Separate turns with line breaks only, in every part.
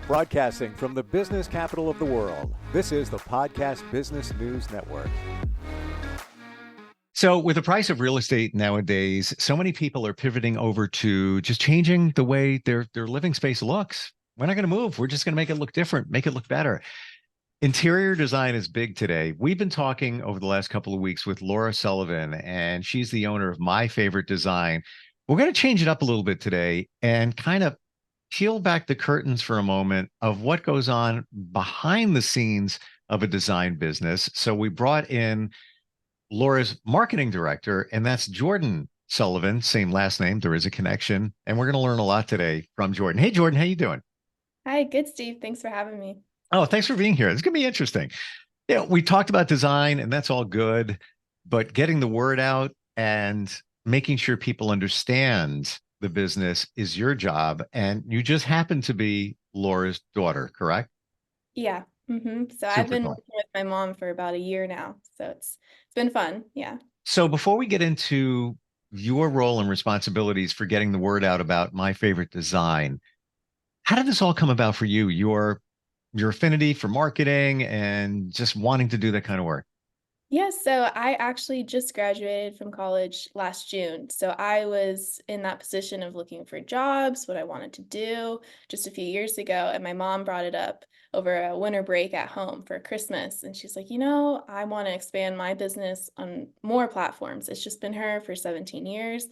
Broadcasting from the business capital of the world, this is the Podcast Business News Network.
So, with the price of real estate nowadays, so many people are pivoting over to just changing the way their living space looks. We're not going to move. We're just going to make it look different, make it look better. Interior design is big today. We've been talking over the last couple of weeks with Laura Sullivan, and she's the owner of My Favorite Design. We're going to change it up a little bit today and kind of peel back the curtains for a moment of what goes on behind the scenes of a design business. So we brought in Laura's marketing director, and that's Jordan Sullivan, same last name. There is a connection, and we're going to learn a lot today from Jordan. Hey, Jordan, how you doing?
Hi, good, Steve. Thanks for having me.
Oh, thanks for being here. It's going to be interesting. Yeah, we talked about design, and that's all good, but getting the word out and making sure people understand the business is your job. And you just happen to be Laura's daughter, correct?
Yeah. So I've
Super
been
cool.
working with my mom for about a year now. So it's been fun. Yeah.
So before we get into your role and responsibilities for getting the word out about My Favorite Design, how did this all come about for you? Your affinity for marketing and just wanting to do that kind of work.
Yeah, so I actually just graduated from college last June. So I was in that position of looking for jobs, what I wanted to do just a few years ago. And my mom brought it up over a winter break at home for Christmas. And she's like, I want to expand my business on more platforms. It's just been her for 17 years.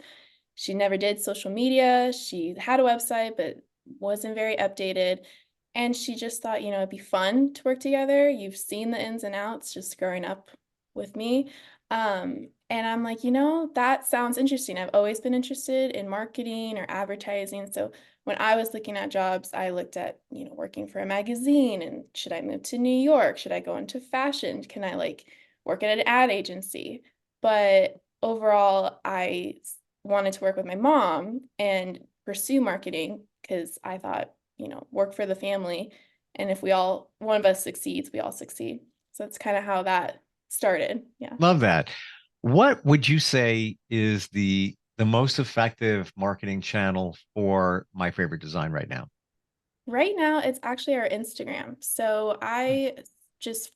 She never did social media. She had a website, but wasn't very updated. And she just thought, it'd be fun to work together. You've seen the ins and outs just growing up with me. And I'm like, that sounds interesting. I've always been interested in marketing or advertising. So when I was looking at jobs, I looked at, working for a magazine and should I move to New York? Should I go into fashion? Can I work at an ad agency? But overall, wanted to work with my mom and pursue marketing because I thought, work for the family. And if one of us succeeds, we all succeed. So that's kind of how that started. Yeah.
Love that. What would you say is the most effective marketing channel for My Favorite Design right now?
Right now, it's actually our Instagram. So just,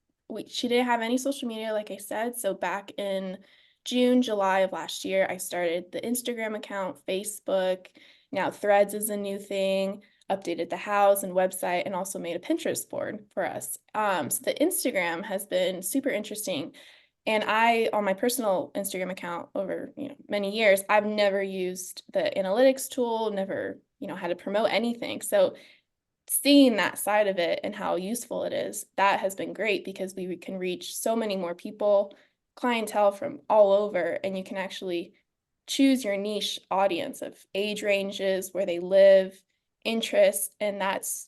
she didn't have any social media, like I said. So back in June, July of last year, I started the Instagram account, Facebook. Now Threads is a new thing, updated the house and website, and also made a Pinterest board for us. So the Instagram has been super interesting. And on my personal Instagram account over, many years, I've never used the analytics tool, never, had to promote anything. So seeing that side of it and how useful it is, that has been great because we can reach so many more people, clientele from all over, and you can actually choose your niche audience of age ranges, where they live, interest, and that's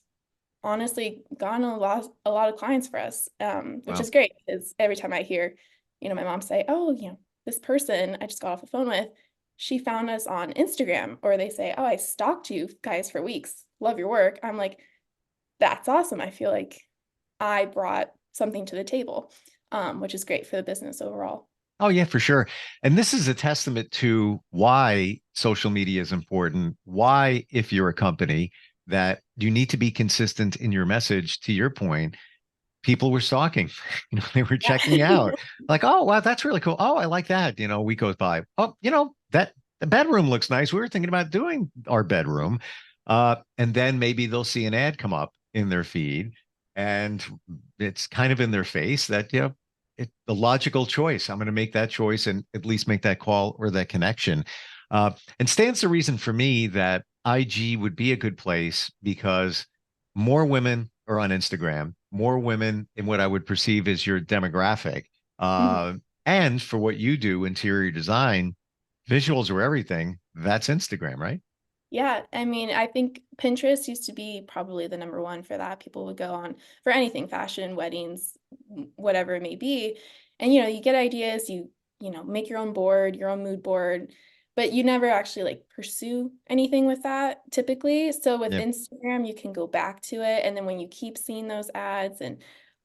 honestly gotten a lot of clients for us, which
Wow.
is great because every time I hear, my mom say, "Oh, this person I just got off the phone with, she found us on Instagram," or they say, "Oh, I stalked you guys for weeks. Love your work." I'm like, that's awesome. I feel like I brought something to the table, which is great for the business overall.
Oh, yeah, for sure. And this is a testament to why social media is important, why, if you're a company, that you need to be consistent in your message. To your point, people were stalking, they were checking
Yeah.
out, like, oh, wow, that's really cool. Oh, I like that. A week goes by. Oh, that the bedroom looks nice. We were thinking about doing our bedroom. And then maybe they'll see an ad come up in their feed, and it's kind of in their face that, the logical choice. I'm going to make that choice and at least make that call or that connection. And stands the reason for me that IG would be a good place because more women are on Instagram, more women in what I would perceive as your demographic.
Mhm.
Uh, and for what you do, interior design, visuals are everything. That's Instagram, right?
Yeah, I mean, I think Pinterest used to be probably the number one for that. People would go on for anything, fashion, weddings, whatever it may be. And you get ideas, make your own board, your own mood board, but you never actually pursue anything with that typically. So with
Yeah.
Instagram, you can go back to it. And then when you keep seeing those ads, and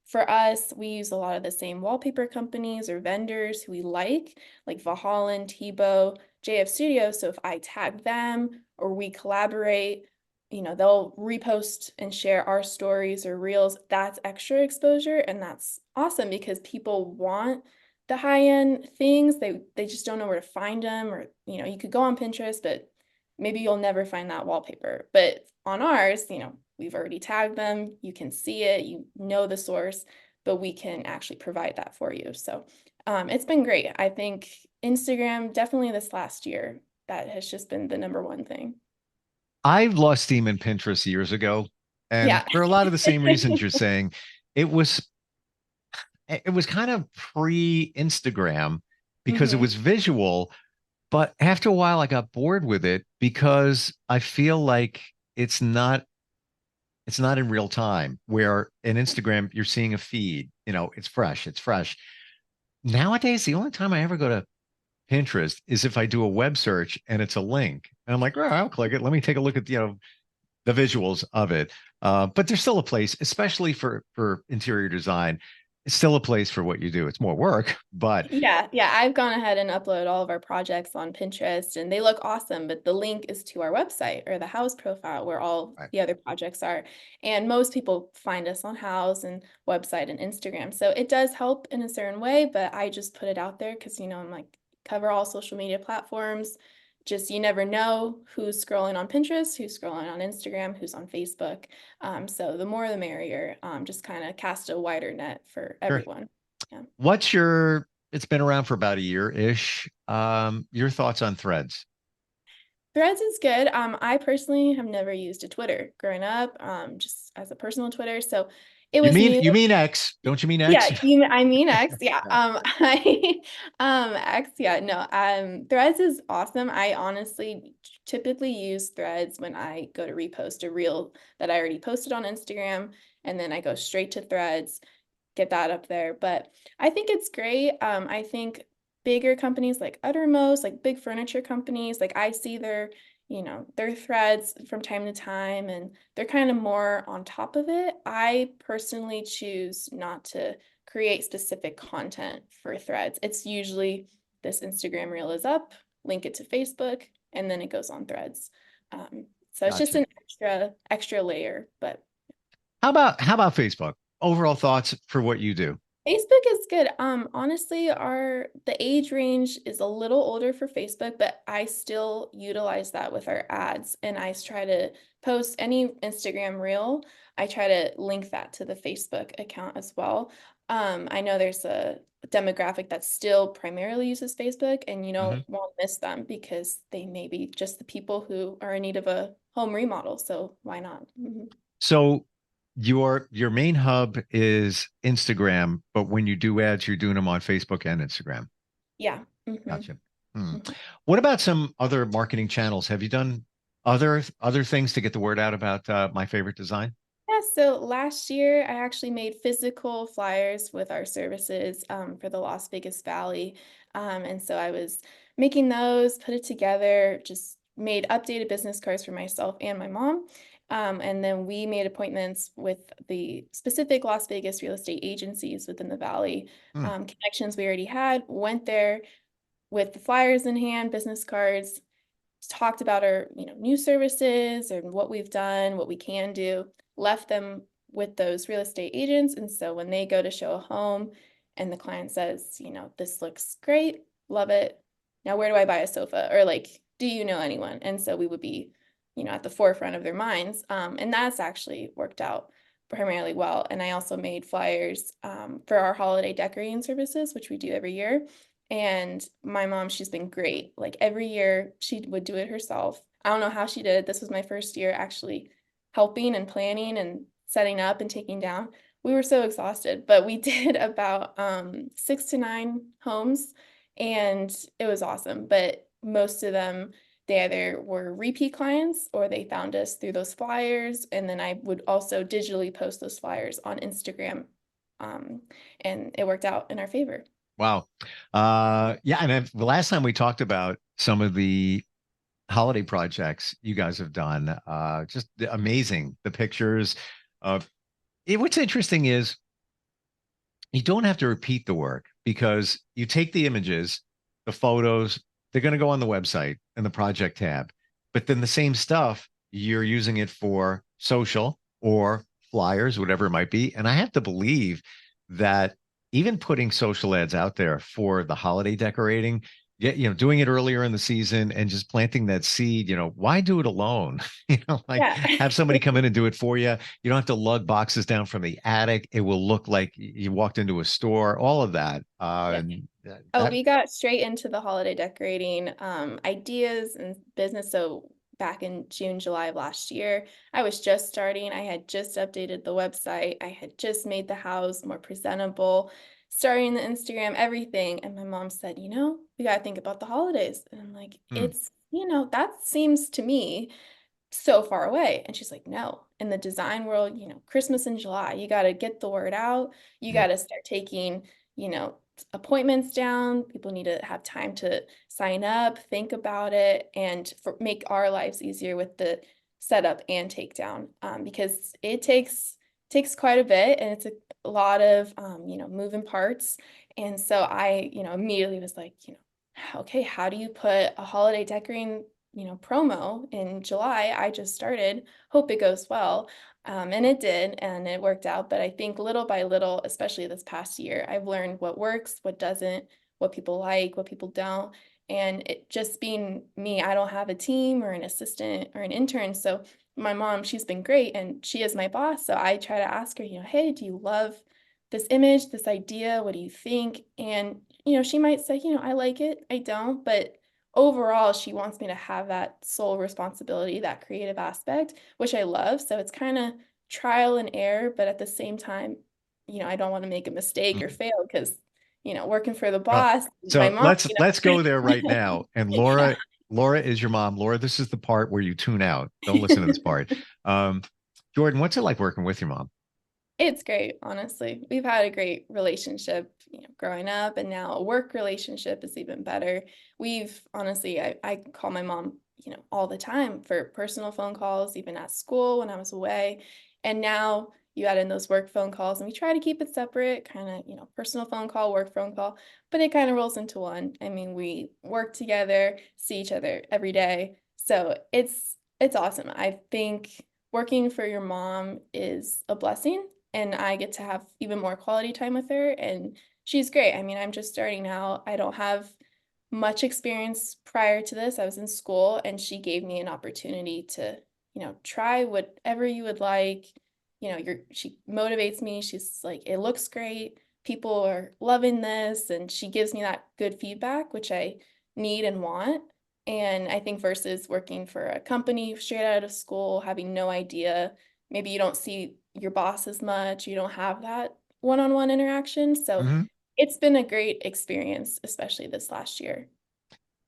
for us, we use a lot of the same wallpaper companies or vendors who we like Vahalan, Tebow, JF Studio. So if I tag them or we collaborate, they'll repost and share our stories or reels. That's extra exposure, and that's awesome because people want the high-end things. They just don't know where to find them, or you could go on Pinterest, but maybe you'll never find that wallpaper. But on ours, we've already tagged them. You can see it, you know the source, but we can actually provide that for you. So it's been great. I think Instagram, definitely this last year, that has just been the number one thing.
I lost steam in Pinterest years ago, and
Yeah.
for a lot of the same reasons you're saying. It was it was kind of pre-Instagram because it
hmm
was visual, but after a while I got bored with it because I feel like it's not it's not in real time. Where in Instagram you're seeing a feed, it's fresh, it's fresh. Nowadays, the only time I ever go to Pinterest is if I do a web search and it's a link. And I'm like, oh, I'll click it. Let me take a look at the visuals of it. But there's still a place, especially for interior design. It's still a place for what you do. It's more work, but
Yeah, I've gone ahead and uploaded all of our projects on Pinterest and they look awesome, but the link is to our website or the house profile where all
right,
the other projects are. And most people find us on house and website and Instagram. So it does help in a certain way, but I just put it out there because, I'm like, cover all social media platforms. Just you never know who's scrolling on Pinterest, who's scrolling on Instagram, who's on Facebook. So the more the merrier, just kind of cast a wider net for
sure.
everyone. Yeah.
What's your, it's been around for about a year-ish. Your thoughts on Threads?
Threads is good. I personally have never used a Twitter growing up, just as a personal Twitter. So it
You
was
mean
new.
you mean X? Don't you mean
Yeah,
X?
I mean X. Yeah.
Yeah.
I X, yeah, no. Threads is awesome. I honestly typically use Threads when I go to repost a reel that I already posted on Instagram, and then I go straight to Threads, get that up there. But I think it's great. I think bigger companies like Uttermost, like big furniture companies, like I see their threads from time to time and they're kind of more on top of it. I personally choose not to create specific content for threads. It's usually this Instagram reel is up, link it to Facebook, and then it goes on threads. So it's just
Gotcha.
an extra layer, but
How about Facebook? Overall thoughts for what you do?
Facebook is good. Honestly, the age range is a little older for Facebook, but I still utilize that with our ads. And I try to post any Instagram reel. I try to link that to the Facebook account as well. I know there's a demographic that still primarily uses Facebook, and
Mhm.
won't miss them because they may be just the people who are in need of a home remodel. So why not?
So your main hub is Instagram, but when you do ads, you're doing them on Facebook and Instagram.
Yeah.
Gotcha. Hmm.
Mhm.
What about some other marketing channels? Have you done other things to get the word out about my favorite design?
Yeah, so last year I actually made physical flyers with our services for the Las Vegas Valley. And so I was making those, put it together, just made updated business cards for myself and my mom. And then we made appointments with the specific Las Vegas real estate agencies within the Valley,
Hmm.
connections we already had, went there with the flyers in hand, business cards, talked about our new services and what we've done, what we can do, left them with those real estate agents. And so when they go to show a home and the client says, this looks great, love it, now where do I buy a sofa, or like, do you know anyone? And so we would be at the forefront of their minds, and that's actually worked out primarily well. And I also made flyers for our holiday decorating services, which we do every year. And my mom, she's been great. Like every year she would do it herself. I don't know how she did it. This was my first year actually helping and planning and setting up and taking down. We were so exhausted, but we did about 6 to 9 homes and it was awesome. But most of them, they either were repeat clients or they found us through those flyers. And then I would also digitally post those flyers on Instagram. Um, and it worked out in our favor.
Wow. Yeah, and the last time we talked about some of the holiday projects you guys have done, just amazing. The pictures. What's interesting is you don't have to repeat the work because you take the images, the photos, they're going to go on the website in the project tab. But then the same stuff you're using it for social or flyers, whatever it might be. And I have to believe that even putting social ads out there for the holiday decorating, doing it earlier in the season and just planting that seed, why do it alone? Like
Yeah.
have somebody come in and do it for you. You don't have to lug boxes down from the attic. It will look like you walked into a store, all of that.
Yeah.
And
Oh,
that,
we got straight into the holiday decorating ideas and business. So back in June, July of last year, I was just starting. I had just updated the website. I had just made the house more presentable, starting the Instagram, everything. And my mom said, we got to think about the holidays. And I'm like,
hmm,
that seems to me so far away. And she's like, no, in the design world, Christmas in July, you got to get the word out. You
hmm,
got to start taking, you know, appointments down. People need to have time to sign up, think about it, and make our lives easier with the setup and takedown, because it takes quite a bit, and it's a lot of moving parts. And so I, immediately was like, okay, how do you put a holiday decorating promo in July? I just started. Hope it goes well. And it did, and it worked out. But I think little by little, especially this past year, I've learned what works, what doesn't, what people like, what people don't. And it just being me, I don't have a team or an assistant or an intern. So my mom, she's been great and she is my boss. So I try to ask her, hey, do you love this image, this idea? What do you think? And, she might say, I like it, I don't, but overall, she wants me to have that sole responsibility, that creative aspect, which I love. So it's kind of trial and error, but at the same time, I don't want to make a mistake or
hmm.
fail because, working for the
Well,
boss, my
so
mom,
let's go there right now. And
Yeah,
Laura is your mom. Laura, this is the part where you tune out. Don't listen to this part. Um, Jordan, what's it like working with your mom?
it's great, honestly. We've had a great relationship, growing up, and now a work relationship is even better. We've honestly, I call my mom, all the time for personal phone calls, even at school when I was away. And now you add in those work phone calls, and we try to keep it separate, kind of, personal phone call, work phone call, but it kind of rolls into one. I mean, we work together, see each other every day. So it's awesome. I think working for your mom is a blessing, and I get to have even more quality time with her. And she's great. I mean, I'm just starting out. I don't have much experience prior to this. I was in school, and she gave me an opportunity to, try whatever you would like. She motivates me. She's like, it looks great. People are loving this, and she gives me that good feedback, which I need and want. And I think versus working for a company straight out of school, having no idea, maybe you don't see your boss as much, you don't have that one-on-one interaction. So
Hmm.
it's been a great experience, especially this last year.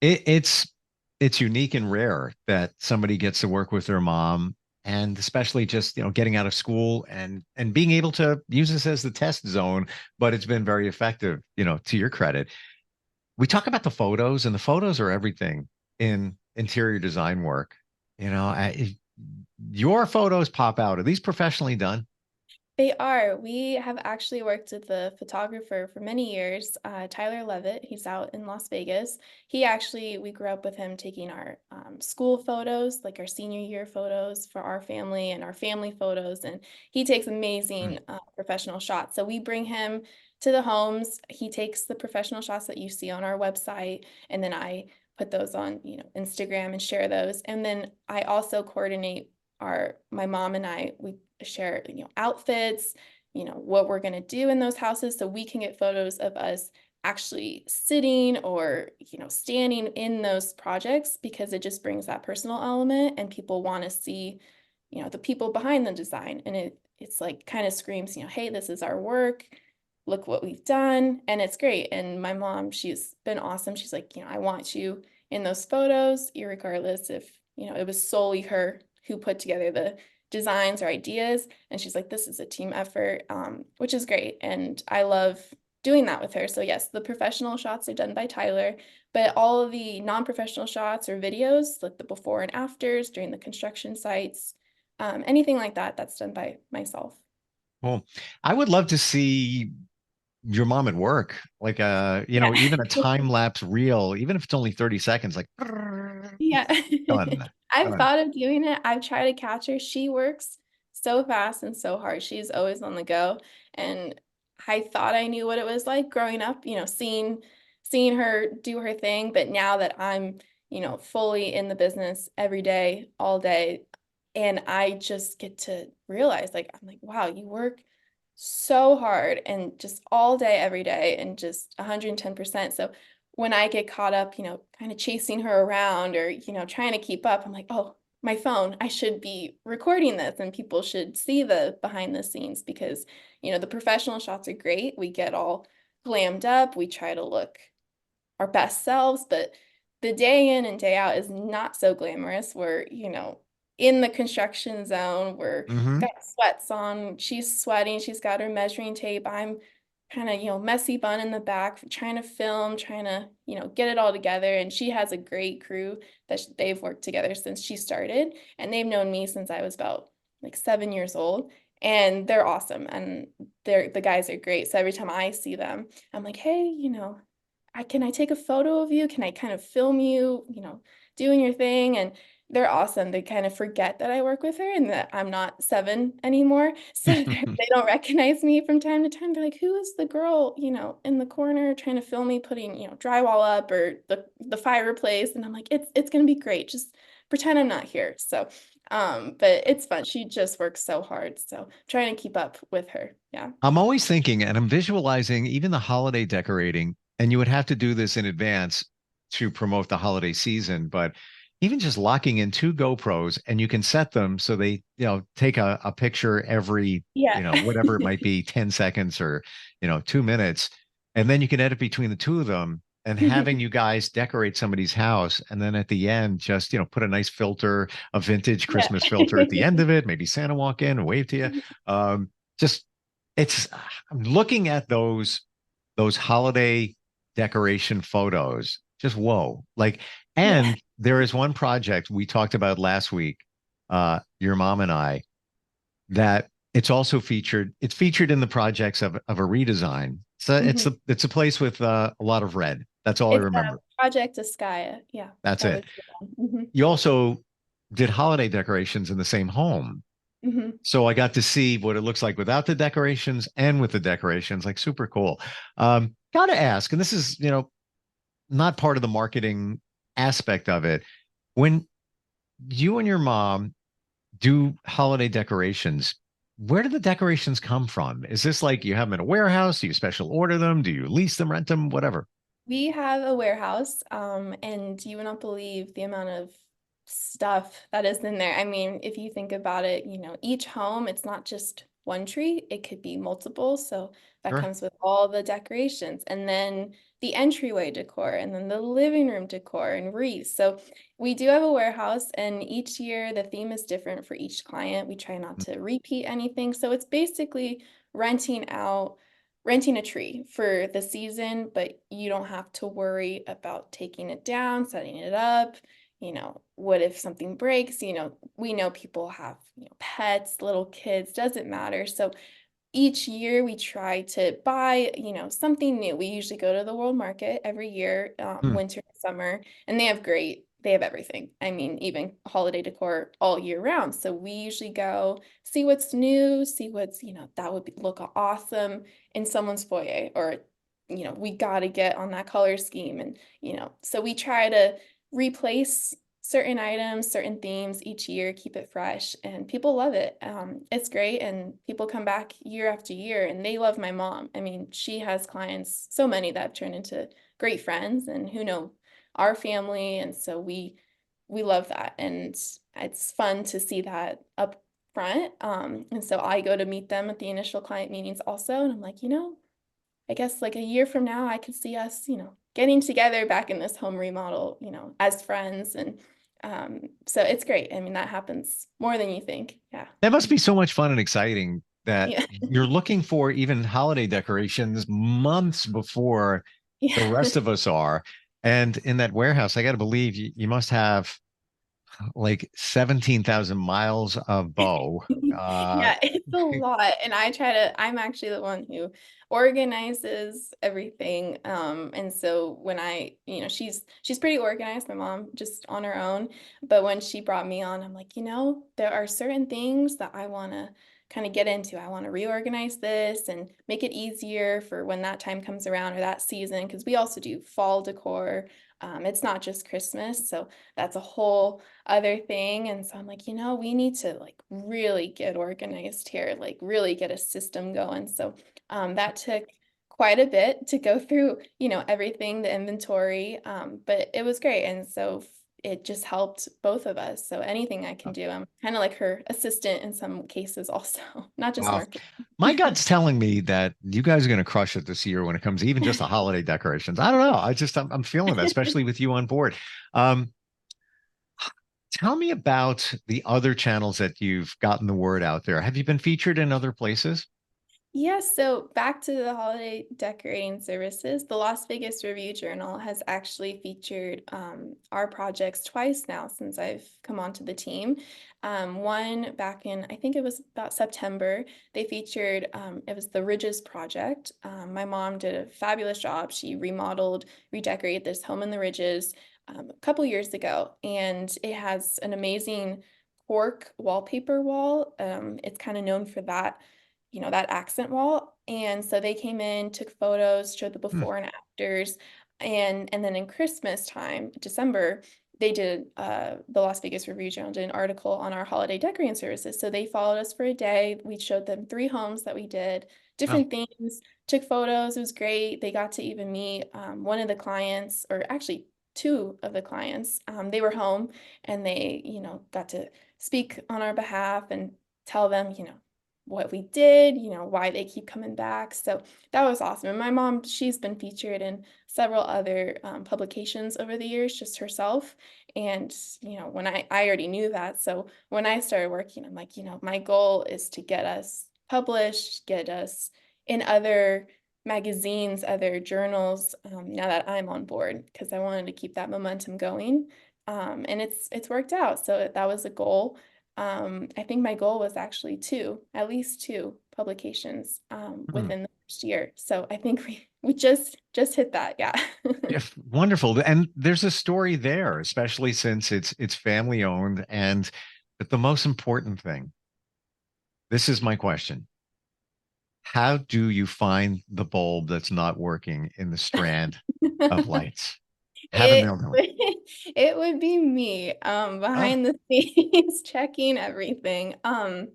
It, it's it's unique and rare that somebody gets to work with their mom, and especially just getting out of school and being able to use this as the test zone. But it's been very effective, to your credit. We talk about the photos, and the photos are everything in interior design work. Your photos pop out. Are these professionally done?
They are. We have actually worked with the photographer for many years, Tyler Levitt. He's out in Las Vegas. We grew up with him taking our school photos, like our senior year photos for our family and our family photos. And he takes amazing professional shots. So we bring him to the homes. He takes the professional shots that you see on our website. And then I put those on, Instagram and share those. And then I also coordinate my mom and we share, outfits, what we're going to do in those houses so we can get photos of us actually sitting or, standing in those projects, because it just brings that personal element and people want to see, the people behind the design. And it's like kind of screams, hey, this is our work. Look what we've done. And it's great. And my mom, she's been awesome. She's like, I want you in those photos, irregardless if, it was solely her who put together the designs or ideas. And she's like, this is a team effort, which is great. And I love doing that with her. So yes, the professional shots are done by Tyler, but all of the non-professional shots or videos, like the before and afters during the construction sites, anything like that, that's done by myself.
Well, I would love to see your mom at work, like
Yeah.
even a time lapse reel, even if it's only 30 seconds, like
Yeah.
done.
I've
Come
thought of doing it. I've tried to catch her. She works so fast and so hard. She's always on the go. And I thought I knew what it was like growing up, seeing her do her thing. But now that I'm, fully in the business every day, all day, and I just get to realize, like, I'm like, wow, you work so hard and just all day, every day, and just 110%. So when I get caught up, kind of chasing her around or, trying to keep up, I'm like, oh, my phone, I should be recording this and people should see the behind the scenes because, the professional shots are great. We get all glammed up. We try to look our best selves, but the day in and day out is not so glamorous. We're, in the construction zone, we're
on.
got sweats on, she's sweating, she's got her measuring tape. I'm kind of, messy bun in the back, trying to film, trying to, get it all together. And she has a great crew that they've worked together since she started, and they've known me since I was about like 7 years old. And they're awesome, and the guys are great. So every time I see them, I'm like, hey, can I take a photo of you? Can I kind of film you, doing your thing? And they're awesome. They kind of forget that I work with her and that I'm not 7 anymore. So they don't recognize me from time to time. They're like, who is the girl, in the corner trying to film me putting, drywall up or the fireplace? And I'm like, it's gonna be great. Just pretend I'm not here. So but it's fun. She just works so hard. So trying to keep up with her. Yeah.
I'm always thinking and I'm visualizing even the holiday decorating, and you would have to do this in advance to promote the holiday season, but even just locking in 2 GoPros and you can set them so they, take a picture every,
Yeah.
whatever it might be, 10 seconds or, 2 minutes. And then you can edit between the two of them and having you guys decorate somebody's house. And then at the end, just, put a nice filter, a vintage
Yeah.
Christmas filter at the end of it. Maybe Santa walk in and wave to you. Just it's I'm looking at those holiday decoration photos. Just whoa. Like,
Yeah.
and there is one project we talked about last week, your mom and I, that it's featured in the projects of a redesign. So
Mhm.
it's a place with a lot of red. That's all I
It's
remember.
Project Askaya. Yeah,
That's
that was
it.
the one.
You also did holiday decorations in the same home.
Mhm.
So I got to see what it looks like without the decorations and with the decorations, like super cool. Gotta ask, and this is, not part of the marketing aspect of it. When you and your mom do holiday decorations, where do the decorations come from? Is this like you have them in a warehouse? Do you special order them? Do you lease them, rent them, whatever?
We have a warehouse, and you would not believe the amount of stuff that is in there. I mean, if you think about it, each home, it's not just one tree, it could be multiple. So that
Sure.
comes with all the decorations, and then the entryway decor, and then the living room decor and wreaths. So we do have a warehouse, and each year the theme is different for each client. We try not to repeat anything. So it's basically renting out renting a tree for the season, but you don't have to worry about taking it down, setting it up. What if something breaks? We know people have, pets, little kids, doesn't matter. So each year we try to buy, something new. We usually go to the World Market every year,
Hmm.
winter, summer, and they have everything. I mean, even holiday decor all year round. So we usually go see what's new, see what's, that would look awesome in someone's foyer, or, we got to get on that color scheme. And, so we try to replace certain items, certain themes each year, keep it fresh, and people love it. It's great, and people come back year after year, and they love my mom. I mean, she has clients, so many that have turned into great friends, and who know our family, and so we love that, and it's fun to see that up front. And so I go to meet them at the initial client meetings also, and I'm like, I guess like a year from now, I could see us, getting together back in this home remodel, as friends. And so it's great. I mean, that happens more than you think. Yeah.
That must be so much fun and exciting that
Yeah.
you're looking for even holiday decorations months before the
Yeah.
rest of us are. And in that warehouse, I got to believe you must have like 17,000 miles of bow.
Yeah, it's a lot. And I'm actually the one who organizes everything. And so when she's pretty organized, my mom, just on her own. But when she brought me on, I'm like, there are certain things that I want to kind of get into. I want to reorganize this and make it easier for when that time comes around or that season, because we also do fall decor. It's not just Christmas, so that's a whole other thing. And so I'm like, we need to like really get organized here, like really get a system going. So that took quite a bit to go through, everything, the inventory, but it was great. And so it just helped both of us. So anything I can do, I'm kind of like her assistant in some cases also, not just
Wow.
marketing.
My gut's telling me that you guys are going to crush it this year when it comes even just to holiday decorations. I don't know. I'm feeling that, especially with you on board. Um, Tell me about the other channels that you've gotten the word out there. Have you been featured in other places?
Yeah, so back to the holiday decorating services, the Las Vegas Review Journal has actually featured our projects twice now since I've come onto the team. One back in, I think it was about September, they featured, it was the Ridges Project. My mom did a fabulous job. She remodeled, redecorated this home in the Ridges a couple years ago, and it has an amazing cork wallpaper wall. It's kind of known for that, that accent wall. And so they came in, took photos, showed the
Hmm.
before and afters. And then in Christmas time, December, they did the Las Vegas Review Journal did an article on our holiday decorating services. So they followed us for a day. We showed them 3 homes that we did,
Oh,
different themes, took photos. It was great. They got to even meet one of the clients, or actually two of the clients. They were home and they, got to speak on our behalf and tell them, what we did, why they keep coming back. So that was awesome. And my mom, she's been featured in several other publications over the years, just herself. And, when I already knew that. So when I started working, I'm like, my goal is to get us published, get us in other magazines, other journals, now that I'm on board, because I wanted to keep that momentum going. And it's worked out. So that was a goal. I think my goal was actually at least two publications
hmm.
within the first year. So I think we just hit that. Yeah.
Yeah, wonderful. And there's a story there, especially since it's family owned. But the most important thing, this is my question. How do you find the bulb that's not working in the strand of lights? Haven't
It
nailed it.
would it would be me,
Ah,
behind the scenes checking everything. I'm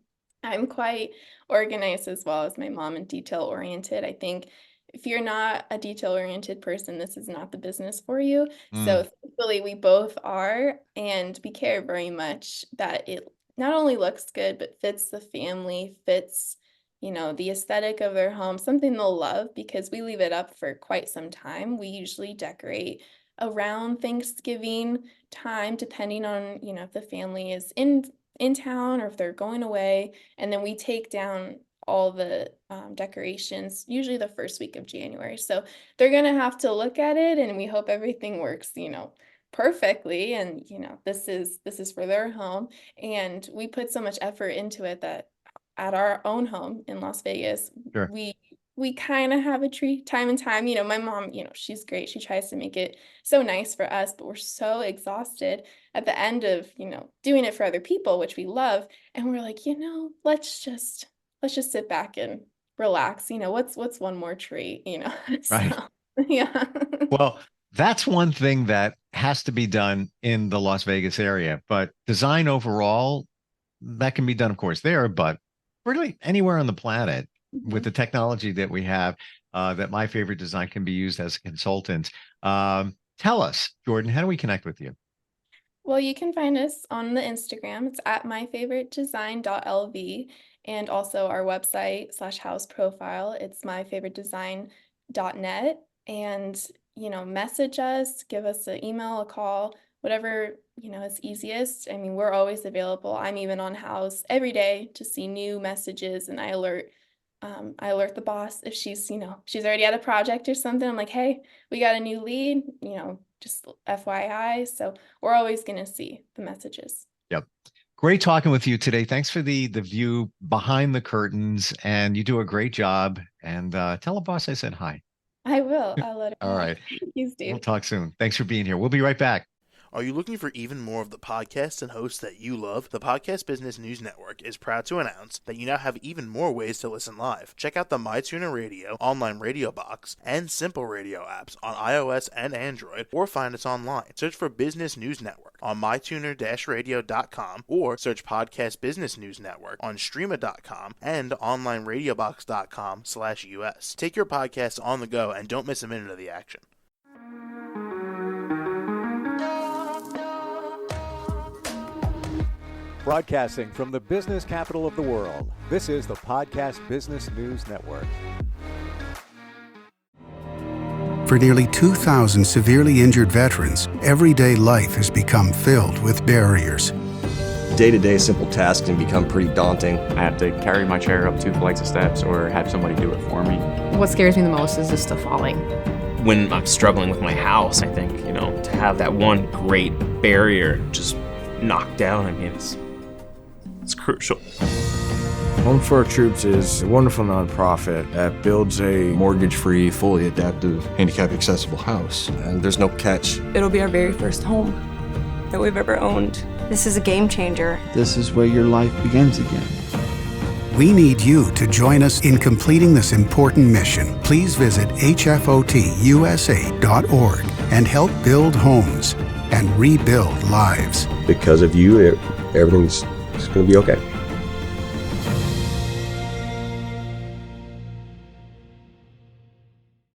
quite organized as well as my mom and detail oriented. I think if you're not a detail oriented person, this is not the business for you.
mm,
So thankfully we both are, and we care very much that it not only looks good, but fits the family, fits, the aesthetic of their home, something they'll love, because we leave it up for quite some time. We usually decorate around Thanksgiving time, depending on, if the family is in town or if they're going away. And then we take down all the decorations, usually the first week of January. So they're gonna have to look at it, and we hope everything works, perfectly. And this is for their home, and we put so much effort into it that at our own home in Las Vegas,
sure.
we kind of have a treat time and time. My mom, she's great. She tries to make it so nice for us, but we're so exhausted at the end of, doing it for other people, which we love. And we're like, let's just sit back and relax. What's one more treat, So
Right.
yeah.
Well, that's one thing that has to be done in the Las Vegas area, but design overall, that can be done, of course, there, but really anywhere on the planet with the
Mhm.
technology that we have, that my favorite design can be used as a consultant. Tell us, Jordan, how do we connect with you?
Well, you can find us on the Instagram. It's at myfavoritedesign.lv, and also our website / house profile. It's myfavoritedesign.net. And, message us, give us an email, a call, whatever, is easiest. I mean, we're always available. I'm even on house every day to see new messages, and I alert the boss if she's already at a project or something. I'm like, hey, we got a new lead, just FYI. So we're always going to see the messages.
Yep. Great talking with you today. Thanks for the view behind the curtains, and you do a great job. And tell a boss I said hi.
I will. I'll let him
All
know.
right.
Thank you, Steve.
We'll talk soon. Thanks for being here. We'll be right back.
Are you looking for even more of the podcasts and hosts that you love? The Podcast Business News Network is proud to announce that you now have even more ways to listen live. Check out the MyTuner Radio, online radio box, and Simple Radio apps on iOS and Android, or find us online. Search for Business News Network on mytuner-radio.com, or search Podcast Business News Network on streama.com and onlineradiobox.com/US. Take your podcast on the go and don't miss a minute of the action.
Broadcasting from the business capital of the world, this is the Podcast Business News Network.
For nearly 2,000 severely injured veterans, everyday life has become filled with barriers.
Day-to-day simple tasks can become pretty daunting.
I have to carry my chair up 2 flights of steps or have somebody do it for me.
What scares me the most is just the falling.
When I'm struggling with my house, I think, to have that one great barrier just knocked down, it's crucial.
Home for Our Troops is a wonderful nonprofit that builds a
Mortgage-free, fully adaptive, handicap-accessible house. And there's no catch.
It'll be our very first home that we've ever owned.
This is a game changer.
This is where your life begins again.
We need you to join us in completing this important mission. Please visit hfotusa.org and help build homes and rebuild lives.
Because of you, everything's going to be okay.